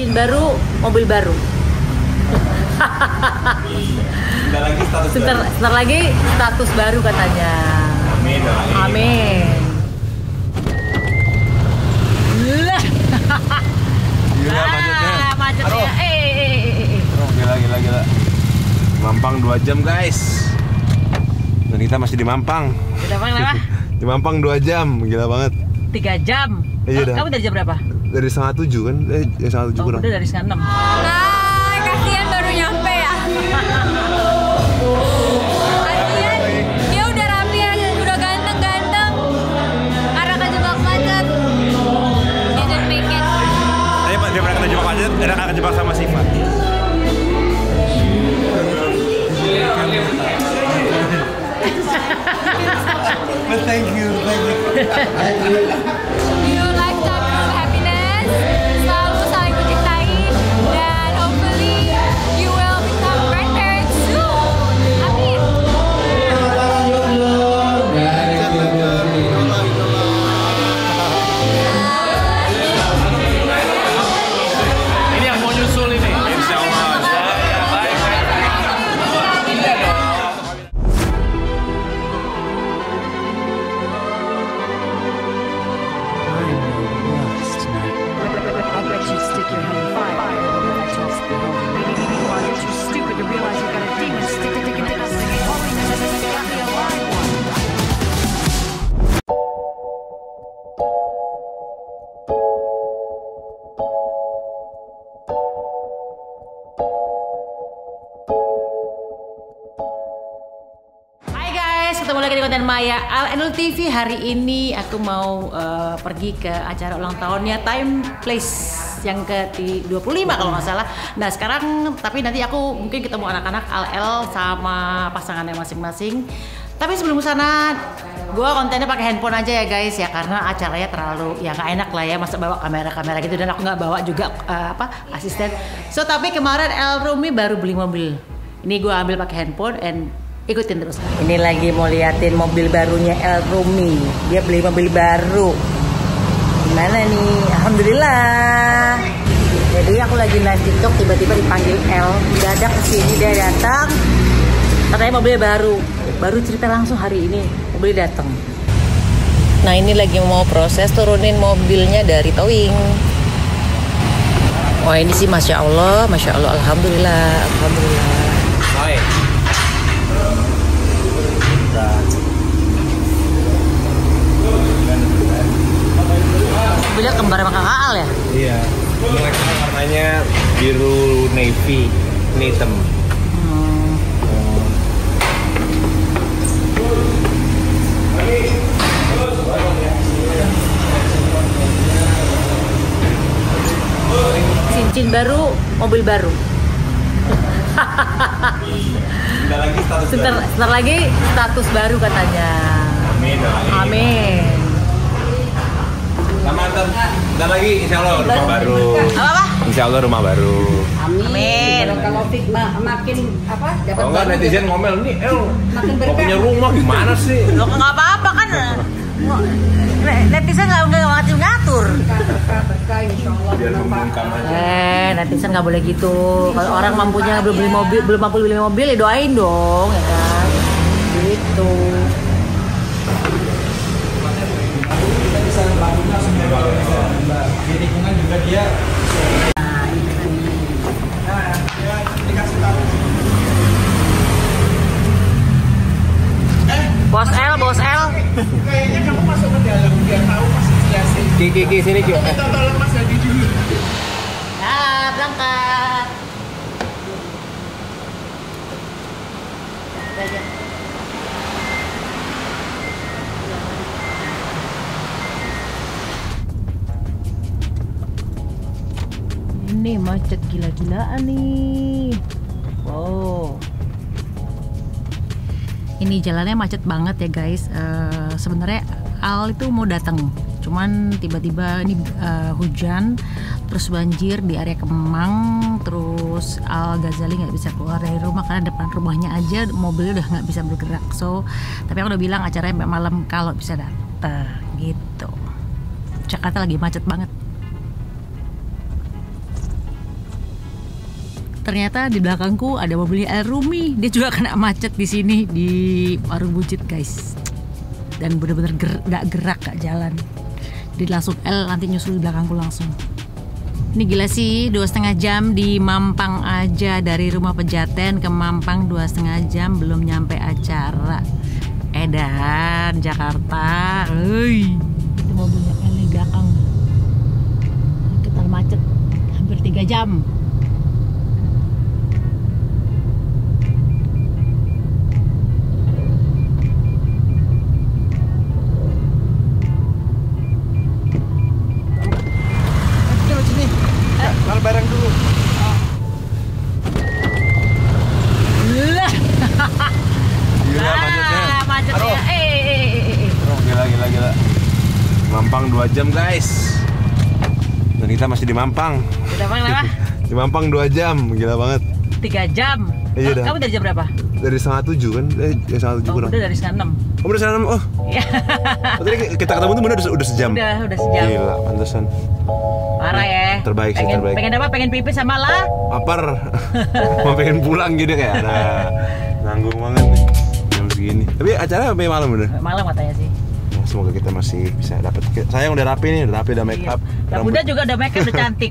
Cincin baru, mobil baru. Sebentar lagi status baru katanya. Amin. Amin. Gila macetnya. Macetnya. Gila. Mampang 2 jam guys. Dan kita masih di Mampang. Di Mampang berapa? Di Mampang 2 jam, gila banget. 3 jam. Iya dah. Kamu dari jam berapa? Dari setengah 7 kan? Setengah 7 kurang. Udah dari setengah 6. Nah, kasihan baru nyampe ya. Kasihan, dia udah rapi ya, udah ganteng-ganteng. Karena kejebak macet. Dia didn't make it. Tapi Pak, dia pernah kejebak macet, ada kejebak sama Siva. Thank you. You lifetime of happiness, selalu saling mencintai, dan hopefully you will become grandparents soon. Amin. Ini yang mau nyusul ini. Insya Allah. Baik. Ketemu lagi di konten Maya Al TV. Hari ini aku mau pergi ke acara ulang tahunnya Time Place yang ke-25 kalau nggak salah. Nah sekarang, tapi nanti aku mungkin ketemu anak-anak Al sama pasangannya masing-masing. Tapi sebelum sana, gue kontennya pakai handphone aja ya guys ya, karena acaranya terlalu ya nggak enak lah ya, masa bawa kamera gitu, dan aku nggak bawa juga asisten. So tapi kemarin El Rumi baru beli mobil. Ini gue ambil pakai handphone and ikutin terus. Ini lagi mau liatin mobil barunya El Rumi. Dia beli mobil baru. Gimana nih? Alhamdulillah. Jadi aku lagi live TikTok, tiba-tiba dipanggil El. Dadak kesini, dia datang. Katanya mobilnya baru cerita langsung hari ini mobil datang. Nah ini lagi mau proses turunin mobilnya dari towing. Wah ini sih masya Allah, alhamdulillah. Hai. Mobilnya kembar sama Kang Aal ya? Iya. Mereka warnanya biru navy, ini hitam. Cincin baru, mobil baru. Sebentar lagi status baru katanya. Amin. Sama ntar lagi insya Allah rumah baru. Apa? Insya Allah rumah baru. Amin. Kalau Fik makin apa? Dapat Kalau nggak netizen ngomel nih, makin mau punya rumah gimana sih? Lo nggak apa-apa kan? Netizen nggak ngatur. Biar membungkam aja. Netizen nggak boleh gitu. Kalau orang mampunya belum mampu beli mobil, ya doain dong, ya kan? Gitu. Di lingkungan juga dia. Bos L. Kayaknya kamu masuk ke dalam biar tahu pasti jelasin. Ki sini Ki. Kita tolong Mas Hadi dulu. Ya, berangkat. Ini macet gila-gilaan nih. Wow. Ini jalannya macet banget ya guys. Sebenarnya Al itu mau datang, cuman tiba-tiba ini hujan, terus banjir di area Kemang, terus Al Ghazali nggak bisa keluar dari rumah karena depan rumahnya aja mobilnya udah nggak bisa bergerak. So, tapi aku udah bilang acaranya sampai malam kalau bisa datang gitu. Jakarta lagi macet banget. ternyata di belakangku ada mobilnya El Rumi. Dia juga kena macet di sini di Warung Buncit guys. Dan bener-bener gak gerak, gak jalan. Dia langsung El nanti nyusul di belakangku langsung. Ini gila sih, 2,5 jam di Mampang aja. Dari rumah Pejaten ke Mampang 2,5 jam belum nyampe acara. Edan, Jakarta. Itu mobilnya El di belakang. Kita macet hampir 3 jam. Bareng dulu. Gila macetnya. Macetnya. Oh, gila. Mampang 2 jam guys. Dan kita masih di Mampang. Udah bang apa? Di Mampang 2 jam, gila banget. 3 jam. Iya dah. Kamu dari jam berapa? Dari 6:30 kan? Setengah 7 kurang. Udah dari setengah 6. Oh, udah 6:30. Oh. Iya. Oh, tadi kita ketemu tuh bener udah sejam. Udah sejam. Gila, pantesan. Parah ya. Terbaik sih, terbaik. Pengen apa? Pengen pipis sama lah. Lapar. Mau pengen pulang gitu kayak ada. Nanggung banget nih jam segini. Tapi acara sampai malam udah. Malam katanya sih. Ya, semoga kita masih bisa dapat. Sayang udah rapi nih, udah make up. Yang Bunda juga udah make up, udah cantik.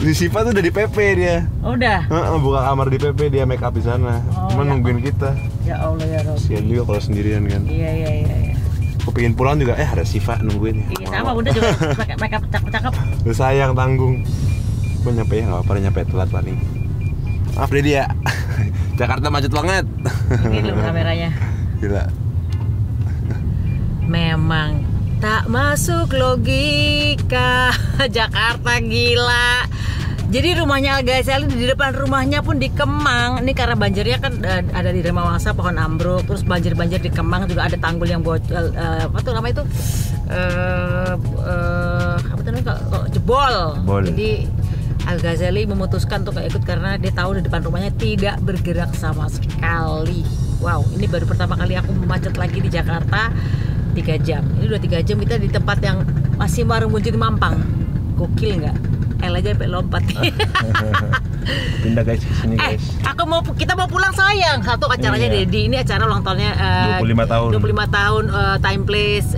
Si Siva tuh udah di PP dia. Oh, udah. Buka kamar di PP, dia make up di sana. Cuma ya. nungguin kita. Ya Allah ya Rob. Kasian juga kalau sendirian kan. Iya. Aku pengen pulang juga, ada Siva nungguin ya. Iya sama Bunda juga pakai make up cakep-cakep. Udah sayang tanggung. Gue nyampe ya nggak apa-apa, nyampe telat paling. Maaf deh dia. Jakarta macet banget. Ini loh kameranya. Gila. Memang tak masuk logika. Jakarta gila. Jadi rumahnya Al-Ghazali di depan rumahnya pun di Kemang. Ini karena banjirnya kan ada di Remawangsa, pohon ambruk. Terus banjir di Kemang juga ada tanggul yang bocor. Apa tuh namanya itu? Apa tuh namanya? Jebol. Jadi Al-Ghazali memutuskan untuk ikut karena dia tahu di depan rumahnya tidak bergerak sama sekali. Wow, ini baru pertama kali aku macet lagi di Jakarta 3 jam. Ini udah 3 jam kita di tempat yang masih Warung Buncit Mampang. Gokil nggak? El aja sampai lompat. Pindah guys ke sini guys. Kita mau pulang sayang. Satu acaranya Iya. Dedi. Ini acara ulang tahunnya 25 tahun. 25 tahun time place.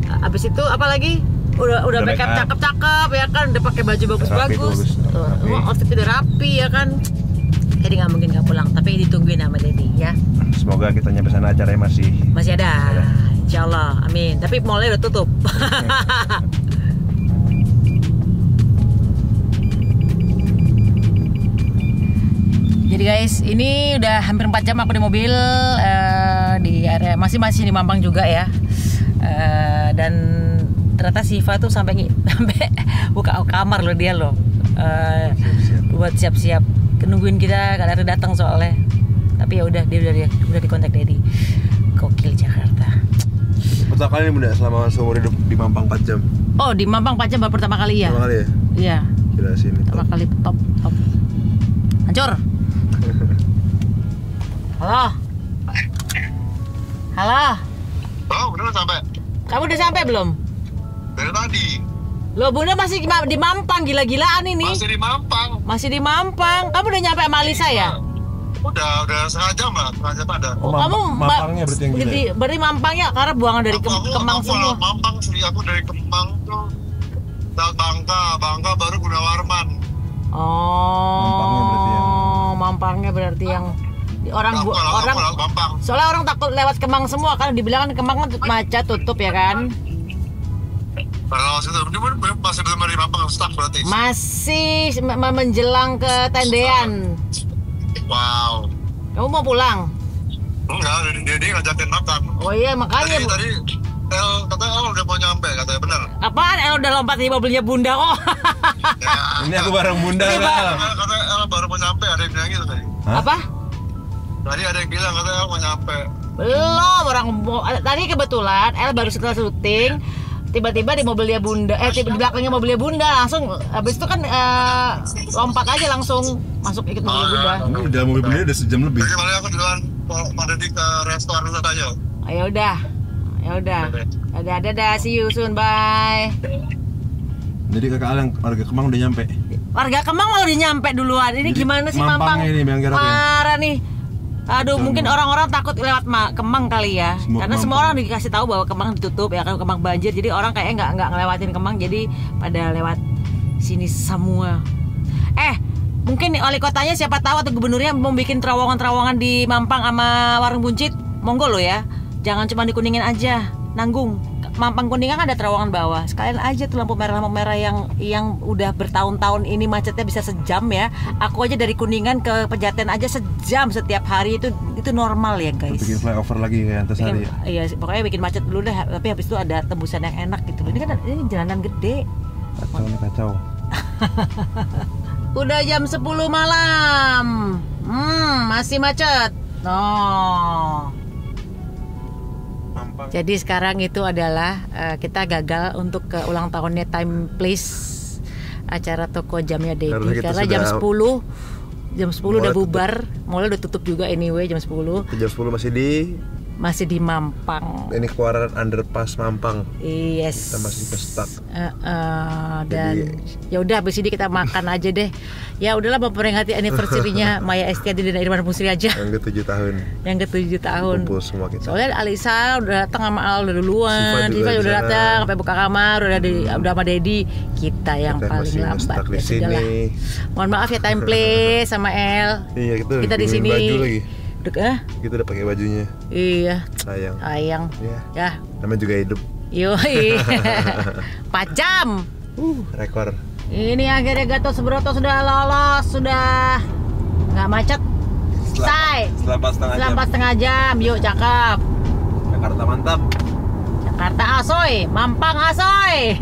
Habis itu apa lagi? Udah make up cakep-cakep ya kan, udah pakai baju bagus-bagus. Outfit udah rapi ya kan. Jadi nggak mungkin nggak pulang, tapi ditungguin sama Dedi ya. Semoga kita nyampe sana acaranya masih ada. Insya Allah, amin. Tapi mallnya udah tutup. Jadi guys, ini udah hampir 4 jam aku di mobil di area masih di Mampang juga ya. Dan ternyata Siva tuh sampai buka kamar loh dia loh. Buat siap-siap nungguin kita gak ada datang soalnya. Tapi ya udah dia udah di kontak Dedi. Gokil Jakarta. pertama kali nih Bunda selama seumur hidup di Mampang 4 jam. Oh, di Mampang 4 jam baru pertama kali ya? Pertama kali ya? Iya. Gila sini. Pertama kali top. Hancur. Halo. Oh, udah sampai. Kamu udah sampai belum? Dari tadi. Loh, Bunda masih di Mampang, gila-gilaan ini. Masih di Mampang. Masih di Mampang. Kamu udah nyampe sama Alisa ya? Udah setengah jam lah, setengah jam ada. Oh, kamu Mampangnya berarti yang gila. Berarti Mampangnya karena buangan dari Kemang semua. Mampang sih, aku dari Kemang tuh Bangka baru Gunawarman. Oh. Mampangnya berarti yang orang Mampang. soalnya orang takut lewat Kemang semua kan, dibilang kan Kemang kan macet tutup ya kan. Kalau situ masih benar di Mampang stuck berarti. Masih menjelang ke tendean. Wow. Kamu mau pulang? Enggak, dia ngajakin makan. Oh iya makanya. Tadi katanya udah mau nyampe, katanya benar. Apaan? Udah lompat di mobilnya Bunda kok. Ya, Ini aku bareng Bunda lah. katanya baru mau nyampe, ada yang bilang gitu tadi. Apa? Tadi ada yang bilang katanya mau nyampe. Belum, tadi kebetulan El baru setelah syuting tiba-tiba di mobilnya Bunda, di belakangnya mobilnya Bunda langsung habis itu kan lompat aja langsung masuk ikut mobil Bunda. Ini udah mobil Bunda udah sejam lebih. Jadi malah aku duluan pada di ke restoran aja. Ya udah, see you soon, bye. Jadi kakak Al yang warga Kemang udah nyampe. Warga Kemang malah udah nyampe duluan. Ini gimana sih Mampang? Mampangnya ini yang garap ya? Parah nih. Aduh, mungkin orang-orang takut lewat Kemang kali ya. Karena semua orang dikasih tahu bahwa Kemang ditutup ya kan, Kemang banjir. Jadi orang kayaknya nggak ngelewatin Kemang, jadi pada lewat sini semua. Mungkin wali kotanya siapa tahu atau gubernurnya mau bikin terowongan-terowongan di Mampang sama Warung Buncit. Monggo lo ya. Jangan cuma di Kuningan aja. Nanggung. Mampang Kuningan kan ada terowongan bawah. Sekalian aja tuh lampu merah yang udah bertahun-tahun ini macetnya bisa sejam ya. Aku aja dari Kuningan ke Pejaten aja sejam setiap hari, itu normal ya guys. Bikin flyover lagi kayak Antasari. Iya, pokoknya bikin macet dulu deh. Tapi habis itu ada tembusan yang enak gitu. Ini kan ini jalanan gede. Kacau nih, kacau. Udah jam 10 malam. Masih macet. Jadi sekarang itu adalah kita gagal untuk ke ulang tahunnya Time Place, acara toko jamnya Dedi. Karena jam 10 udah bubar, mall udah tutup juga anyway jam 10. Jam 10 masih di Mampang. Ini keluaran underpass Mampang. Yes. Kita masih stuck. Dan ya udah habis ini kita makan aja deh. Ya udahlah, memperingati anniversary-nya Maya Estianty dan Irman Pusri aja. Yang ke-7 tahun. Yang ke-7 tahun. Kumpul semua kita. Soalnya Alisa udah datang sama Al udah duluan. Siva udah datang sampai buka kamar, udah sama Dedi. Kita yang paling lambat. Ya sudahlah. Mohon maaf ya Time Place sama El. Iya, kita di sini. Baju lagi. Kita udah pakai bajunya. Iya. Sayang. Ya. Namanya juga hidup. Yoi. 4 jam. Rekor. Ini akhirnya Gatot Subroto sudah lolos, sudah nggak macet. Setelah 4,5 jam. Yuk, cakep. Jakarta mantap. Jakarta asoy, Mampang asoy.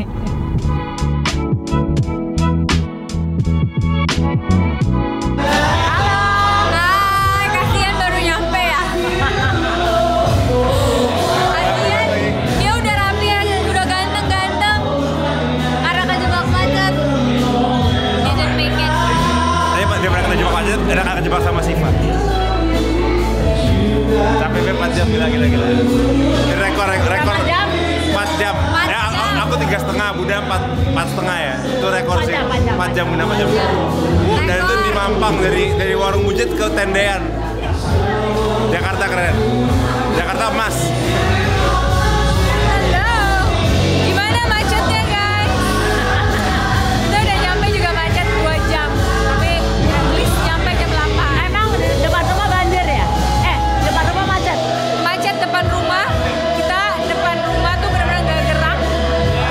Enak akan jebak sama Siva. Capek 4 jam, gila. Ini rekor 4 jam. Ya, aku 3,5, Bunda 4,5 ya. Itu rekor sih. 4 jam, Bunda 4 jam. Dan itu di Mampang, dari Warung Buncit ke Tendean. Jakarta keren. Jakarta emas. Gimana macetnya guys? Kita udah nyampe juga macet 2 jam. Tapi nyampe jam 8. Emang depan rumah banjir ya? Depan rumah macet? Macet depan rumah. Kita depan rumah tuh benar-benar gak gerak.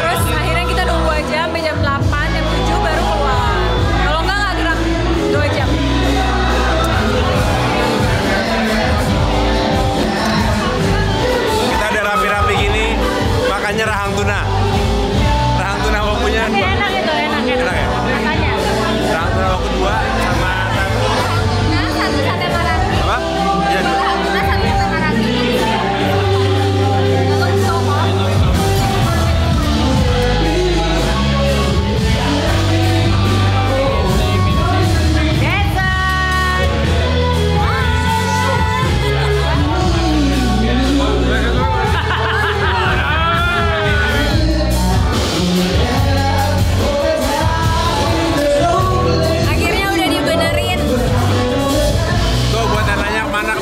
Terus akhirnya kita nunggu aja sampai jam 8, jam 7 baru keluar. Kalau nggak gerak 2 jam. Kita ada rapi-rapi gini, makannya rahang tuna bambunya. Tapi enak itu, enak ya? Rasanya. Rahang tuna bambu 2 sama Nah, satu sate maraki. apa? Iya. Nah, satu sate maraki. Lalu soto. Akhirnya udah dibenerin. Tuh buat yang nanya mana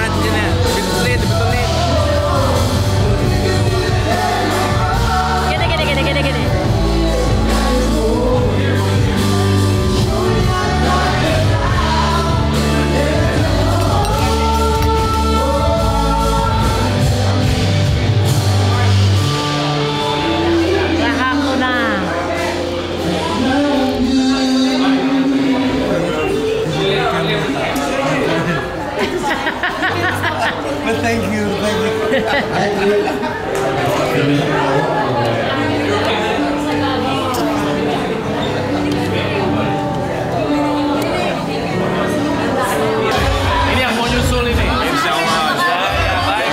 cincinnya. Dibetulin. Gede. Rahang tuna. Thank you. Ini yang mau nyusul ini. Insya Allah. Baik.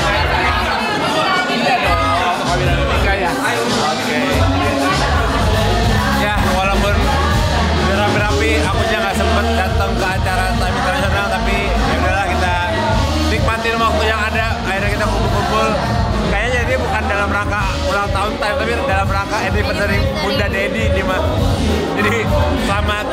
Iya dong. Kawinan nikah ya. Oke. Ya, walaupun udah rapi-rapi, aku juga nggak sempet datang ke acara Time Internasional, tapi ya udahlah, kita nikmatin waktu yang ada. Akhirnya kita kumpul-kumpul. Kayaknya ini bukan dalam rangka ulang tahun Time, tapi dalam rangka anniversary Bunda Dedi. Jadi selamat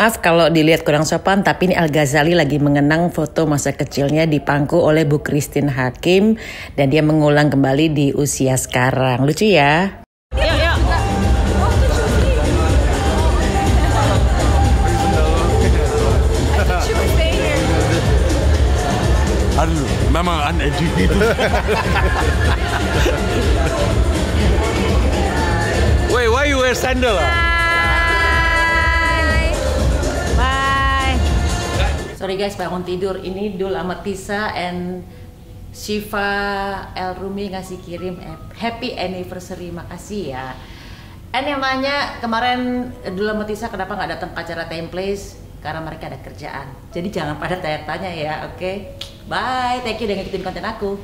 Maaf kalau dilihat kurang sopan, tapi ini Al Ghazali lagi mengenang foto masa kecilnya dipangku oleh Bu Christine Hakim dan dia mengulang kembali di usia sekarang. Lucu ya? Aduh, memang uneducated. Wait, why you wear sandal? Bye. Sorry guys, bangun tidur. Ini Dul Amatisa and Shiva El Rumi ngasih kirim happy anniversary, makasih ya. And yang nanya kemarin Dul Amatisa kenapa nggak datang ke acara Time Place? Karena mereka ada kerjaan. Jadi jangan pada tanya-tanya ya, oke? Bye, thank you udah ngikutin konten aku.